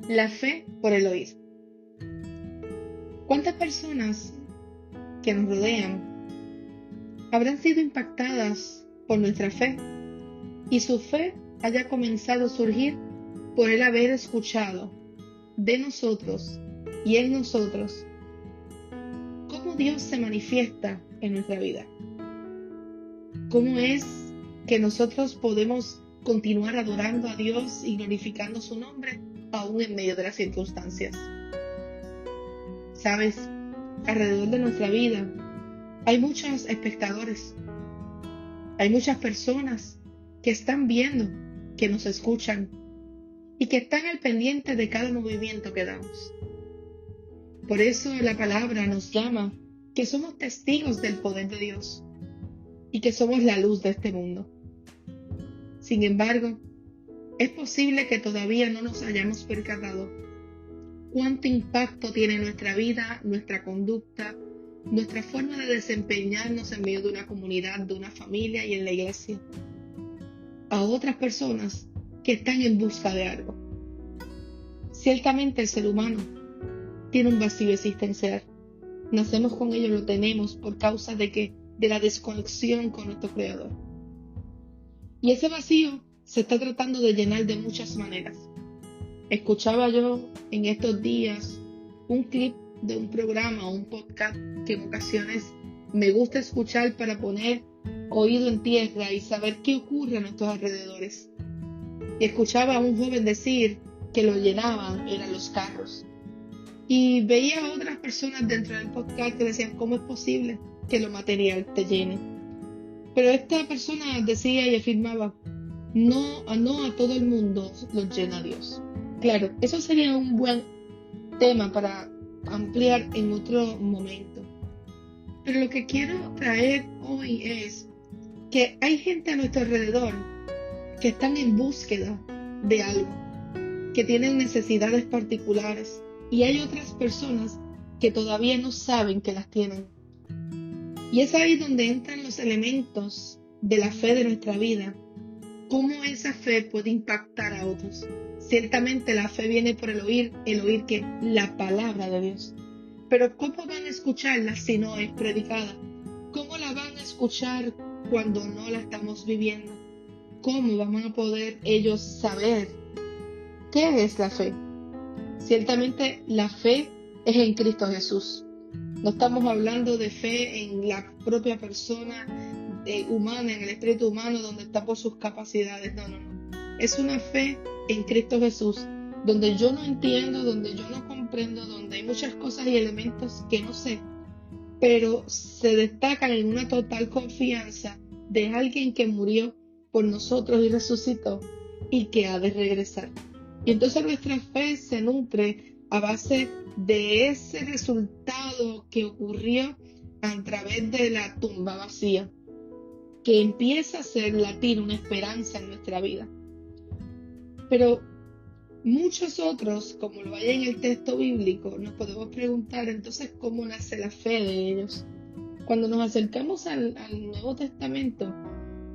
La fe por el oír. ¿Cuántas personas que nos rodean habrán sido impactadas por nuestra fe y su fe haya comenzado a surgir por el haber escuchado de nosotros y en nosotros cómo Dios se manifiesta en nuestra vida? ¿Cómo es que nosotros podemos continuar adorando a Dios y glorificando su nombre aún en medio de las circunstancias? Sabes, alrededor de nuestra vida hay muchos espectadores, hay muchas personas que están viendo, que nos escuchan y que están al pendiente de cada movimiento que damos. Por eso la palabra nos llama que somos testigos del poder de Dios y que somos la luz de este mundo. Sin embargo, es posible que todavía no nos hayamos percatado cuánto impacto tiene nuestra vida, nuestra conducta, nuestra forma de desempeñarnos en medio de una comunidad, de una familia y en la iglesia, a otras personas que están en busca de algo. Ciertamente el ser humano tiene un vacío existencial. Nacemos con ello, lo tenemos por causa de la desconexión con nuestro Creador. Y ese vacío se está tratando de llenar de muchas maneras. Escuchaba yo en estos días un clip de un programa o un podcast que en ocasiones me gusta escuchar para poner oído en tierra y saber qué ocurre a nuestros alrededores. Y escuchaba a un joven decir que lo llenaban eran los carros. Y veía a otras personas dentro del podcast que decían, ¿cómo es posible que lo material te llene? Pero esta persona decía y afirmaba, no a todo el mundo los llena Dios. Claro, eso sería un buen tema para ampliar en otro momento. Pero lo que quiero traer hoy es que hay gente a nuestro alrededor que están en búsqueda de algo, que tienen necesidades particulares, y hay otras personas que todavía no saben que las tienen. Y es ahí donde entran los elementos de la fe de nuestra vida. ¿Cómo esa fe puede impactar a otros? Ciertamente la fe viene por el oír que la palabra de Dios. Pero ¿cómo van a escucharla si no es predicada? ¿Cómo la van a escuchar cuando no la estamos viviendo? ¿Cómo van a poder ellos saber qué es la fe? Ciertamente la fe es en Cristo Jesús. No estamos hablando de fe en la propia persona humana, en el espíritu humano, donde está por sus capacidades. No. Es una fe en Cristo Jesús, donde yo no entiendo, donde yo no comprendo, donde hay muchas cosas y elementos que no sé, pero se destacan en una total confianza de alguien que murió por nosotros y resucitó y que ha de regresar. Y entonces nuestra fe se nutre a base de ese resultado que ocurrió a través de la tumba vacía, que empieza a hacer latir una esperanza en nuestra vida. Pero muchos otros, como lo hay en el texto bíblico, nos podemos preguntar entonces cómo nace la fe de ellos. Cuando nos acercamos al Nuevo Testamento,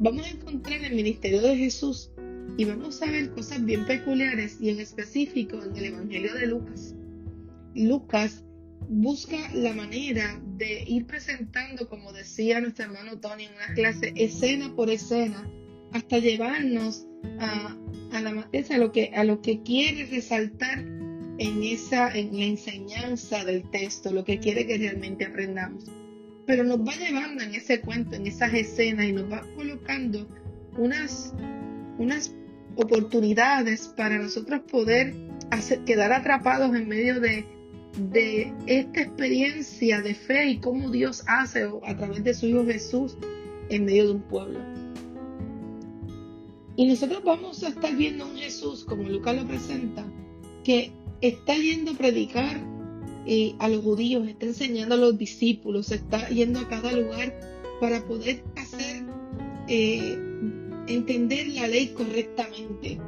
vamos a encontrar el ministerio de Jesús y vamos a ver cosas bien peculiares, y en específico en el Evangelio de Lucas. Lucas busca la manera de ir presentando, como decía nuestro hermano Tony en una clase, escena por escena, hasta llevarnos a la materia, a lo que quiere resaltar en la enseñanza del texto, lo que quiere que realmente aprendamos. Pero nos va llevando en ese cuento, en esas escenas, y nos va colocando unas oportunidades para nosotros poder quedar atrapados en medio de esta experiencia de fe y cómo Dios hace a través de su Hijo Jesús en medio de un pueblo. Y nosotros vamos a estar viendo a un Jesús, como Lucas lo presenta, que está yendo a predicar a los judíos, está enseñando a los discípulos, está yendo a cada lugar para poder hacer entender la ley correctamente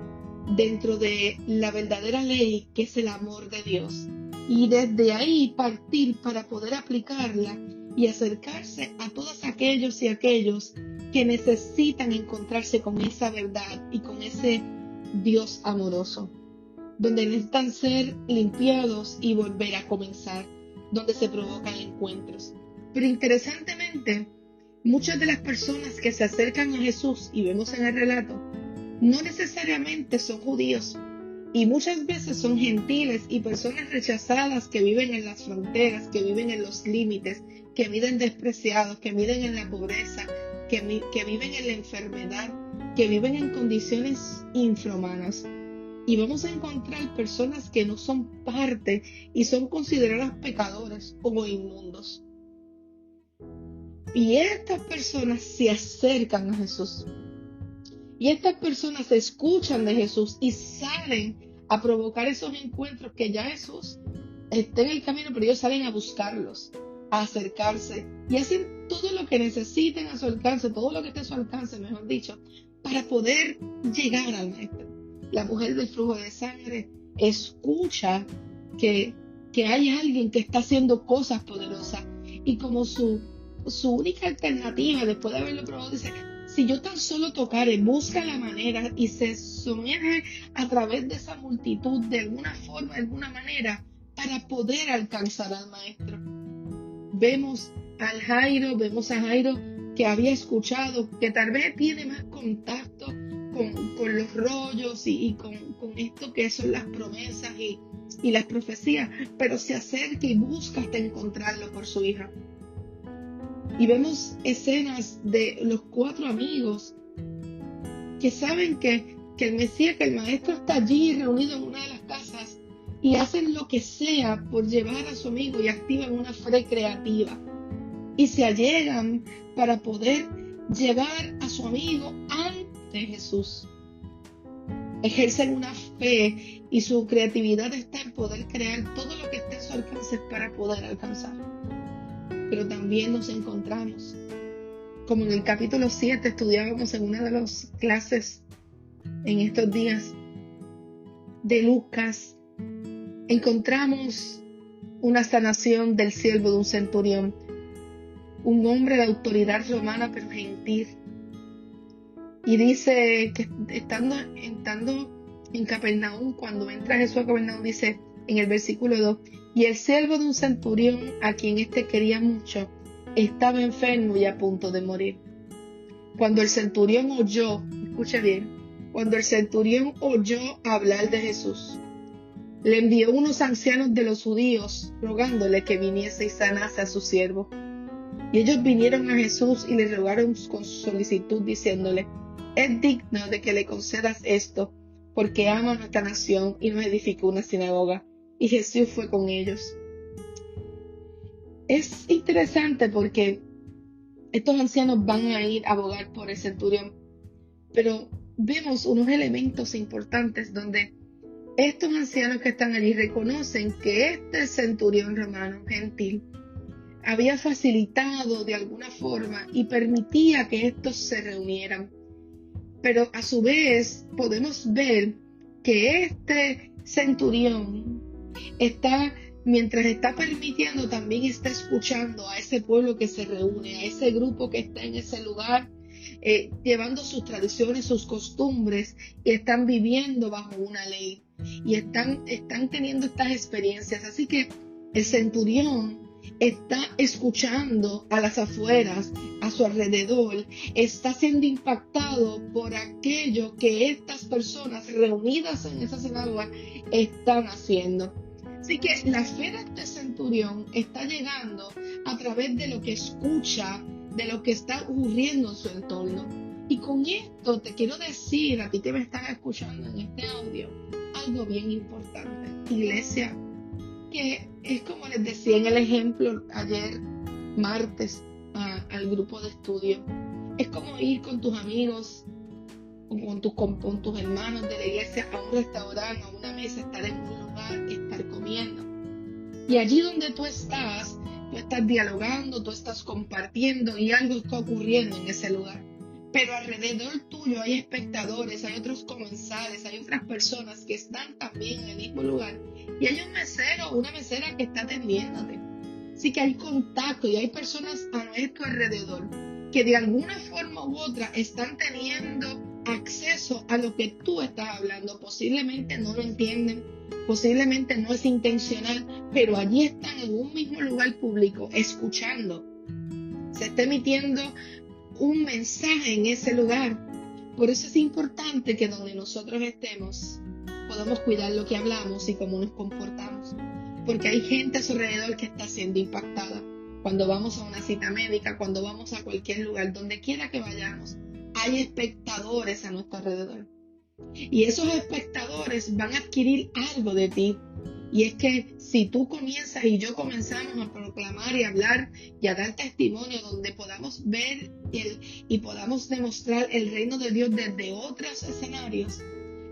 dentro de la verdadera ley, que es el amor de Dios, y desde ahí partir para poder aplicarla y acercarse a todos aquellos y aquellos que necesitan encontrarse con esa verdad y con ese Dios amoroso. donde necesitan ser limpiados y volver a comenzar, donde se provocan encuentros. Pero interesantemente, muchas de las personas que se acercan a Jesús, y vemos en el relato, no necesariamente son judíos, y muchas veces son gentiles y personas rechazadas que viven en las fronteras, que viven en los límites, que viven despreciados, que viven en la pobreza, que viven en la enfermedad, que viven en condiciones infrahumanas. Y vamos a encontrar personas que no son parte y son consideradas pecadores o inmundos. Y estas personas se acercan a Jesús. Y estas personas escuchan de Jesús y salen a provocar esos encuentros que ya Jesús está en el camino, pero ellos salen a buscarlos, a acercarse y hacen todo lo que necesiten a su alcance, todo lo que esté a su alcance, mejor dicho, para poder llegar al Maestro. La mujer del flujo de sangre escucha que hay alguien que está haciendo cosas poderosas y como su única alternativa después de haberlo probado dice, si yo tan solo tocare, busca la manera y se sumerge a través de esa multitud de alguna forma, de alguna manera, para poder alcanzar al Maestro. Vemos a Jairo que había escuchado, que tal vez tiene más contacto con los rollos y con esto que son las promesas y las profecías, pero se acerca y busca hasta encontrarlo por su hija. Y vemos escenas de los 4 amigos que saben que el Mesías, que el Maestro está allí reunido en una de las casas y hacen lo que sea por llevar a su amigo y activan una fe creativa. Y se allegan para poder llevar a su amigo ante Jesús. Ejercen una fe y su creatividad está en poder crear todo lo que esté a su alcance para poder alcanzar. Pero también nos encontramos, como en el capítulo 7 estudiábamos en una de las clases en estos días de Lucas, encontramos una sanación del siervo de un centurión, un hombre de autoridad romana pero gentil. Y dice que estando en Capernaum, cuando entra Jesús a Capernaum, dice en el versículo 2, y el siervo de un centurión, a quien éste quería mucho, estaba enfermo y a punto de morir. Cuando el centurión oyó, escuche bien, cuando el centurión oyó hablar de Jesús, le envió unos ancianos de los judíos, rogándole que viniese y sanase a su siervo. Y ellos vinieron a Jesús y le rogaron con solicitud, diciéndole, es digno de que le concedas esto, porque ama a nuestra nación y nos edificó una sinagoga. Y Jesús fue con ellos. Es interesante porque estos ancianos van a ir a abogar por el centurión, pero vemos unos elementos importantes donde estos ancianos que están allí reconocen que este centurión romano gentil había facilitado de alguna forma y permitía que estos se reunieran. Pero a su vez podemos ver que este centurión mientras está permitiendo, también está escuchando a ese pueblo que se reúne, a ese grupo que está en ese lugar, llevando sus tradiciones, sus costumbres, y están viviendo bajo una ley, y están teniendo estas experiencias. Así que el centurión está escuchando a las afueras, a su alrededor, está siendo impactado por aquello que estas personas reunidas en esa sinagoga están haciendo. Así que la fe de este centurión está llegando a través de lo que escucha, de lo que está ocurriendo en su entorno. Y con esto te quiero decir a ti que me estás escuchando en este audio algo bien importante, iglesia, que es como les decía en el ejemplo ayer martes al grupo de estudio. Es como ir con tus amigos o con tus hermanos de la iglesia a un restaurante, a una mesa, estar en un lugar, estar comiendo. Y allí donde tú estás dialogando, tú estás compartiendo y algo está ocurriendo en ese lugar. Pero alrededor tuyo hay espectadores, hay otros comensales, hay otras personas que están también en el mismo lugar. Y hay un mesero o una mesera que está atendiéndote. Así que hay contacto y hay personas a nuestro alrededor que de alguna forma u otra están teniendo acceso a lo que tú estás hablando. Posiblemente no lo entienden, posiblemente no es intencional, pero allí están en un mismo lugar público, escuchando. Se está emitiendo un mensaje en ese lugar. Por eso es importante que donde nosotros estemos, podamos cuidar lo que hablamos y cómo nos comportamos. Porque hay gente a su alrededor que está siendo impactada. Cuando vamos a una cita médica, cuando vamos a cualquier lugar, donde quiera que vayamos, hay espectadores a nuestro alrededor. Y esos espectadores van a adquirir algo de ti. Y es que si tú comienzas y yo comenzamos a proclamar y hablar y a dar testimonio donde podamos ver y podamos demostrar el reino de Dios desde otros escenarios,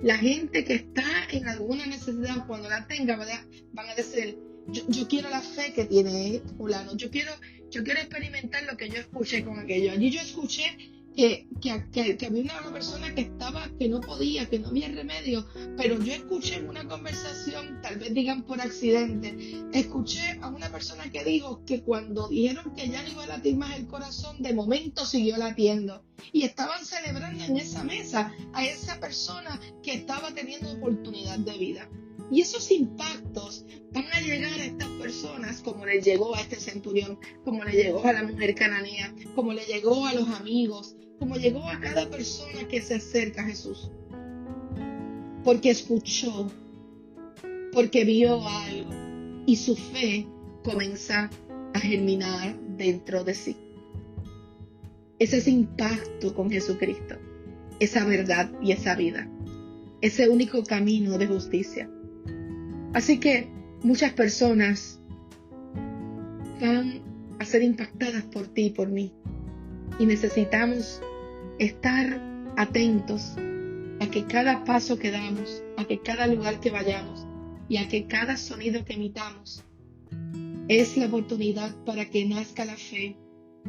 la gente que está en alguna necesidad, cuando la tenga, van a decir, yo quiero la fe que tiene fulano, yo quiero experimentar lo que yo escuché con aquello. Allí yo escuché que había una persona que no podía, que no había remedio, pero yo escuché en una conversación, tal vez digan por accidente, escuché a una persona que dijo que cuando dijeron que ya no iba a latir más el corazón, de momento siguió latiendo. Y estaban celebrando en esa mesa a esa persona que estaba teniendo oportunidad de vida. Y esos impactos van a llegar a estas personas como le llegó a este centurión, como le llegó a la mujer cananea, como le llegó a los amigos, como llegó a cada persona que se acerca a Jesús. Porque escuchó, porque vio algo y su fe comienza a germinar dentro de sí. Ese es impacto con Jesucristo, esa verdad y esa vida, ese único camino de justicia. Así que muchas personas van a ser impactadas por ti y por mí. Y necesitamos estar atentos a que cada paso que damos, a que cada lugar que vayamos y a que cada sonido que emitamos es la oportunidad para que nazca la fe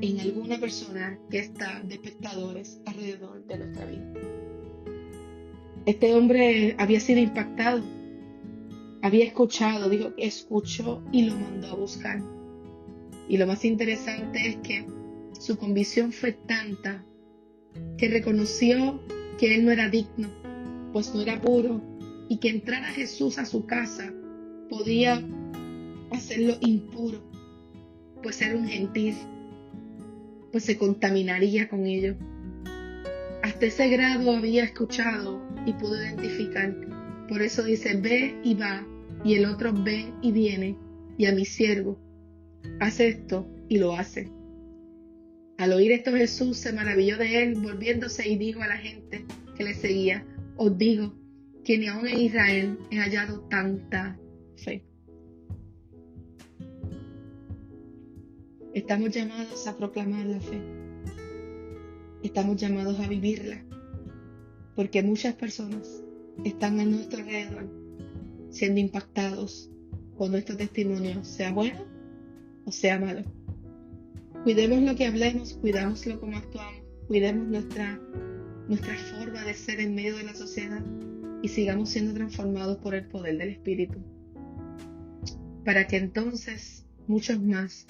en alguna persona que está de espectadores alrededor de nuestra vida. Este hombre había sido impactado, había escuchado, dijo que escuchó y lo mandó a buscar. Y lo más interesante es que su convicción fue tanta que reconoció que él no era digno, pues no era puro, y que entrar a Jesús a su casa podía hacerlo impuro, pues era un gentil, pues se contaminaría con ello. Hasta ese grado había escuchado y pudo identificar. Por eso dice, ve y va, y el otro ve y viene, y a mi siervo hace esto y lo hace. Al oír esto Jesús se maravilló de él, volviéndose y dijo a la gente que le seguía, os digo que ni aun en Israel he hallado tanta fe. Estamos llamados a proclamar la fe. Estamos llamados a vivirla, porque muchas personas están a nuestro alrededor siendo impactados con nuestro testimonio, sea bueno o sea malo. Cuidemos lo que hablemos, cuidémoslo como actuamos, cuidemos nuestra forma de ser en medio de la sociedad y sigamos siendo transformados por el poder del Espíritu, para que entonces muchos más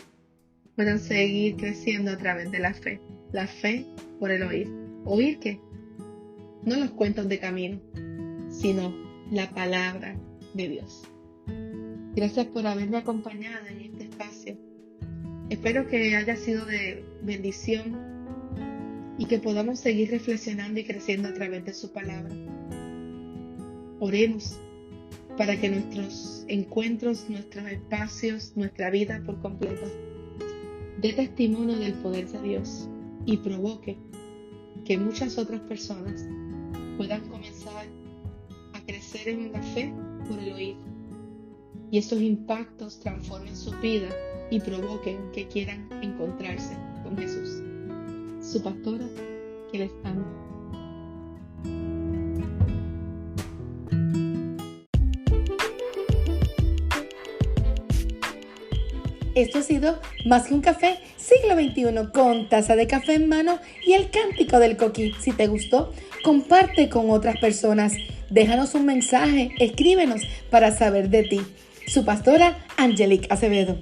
puedan seguir creciendo a través de la fe por el oír. ¿Oír qué? No los cuentos de camino, sino la palabra de Dios. Gracias por haberme acompañado en este espacio. Espero que haya sido de bendición y que podamos seguir reflexionando y creciendo a través de su palabra. Oremos para que nuestros encuentros, nuestros espacios, nuestra vida por completo dé testimonio del poder de Dios y provoque que muchas otras personas puedan comenzar a crecer en la fe por el oír, y esos impactos transformen su vida y provoquen que quieran encontrarse con Jesús. Su pastora, que les ama. Esto ha sido Más que un café, siglo XXI, con taza de café en mano y el cántico del coquí. Si te gustó, comparte con otras personas. Déjanos un mensaje, escríbenos para saber de ti. Su pastora, Angelique Acevedo.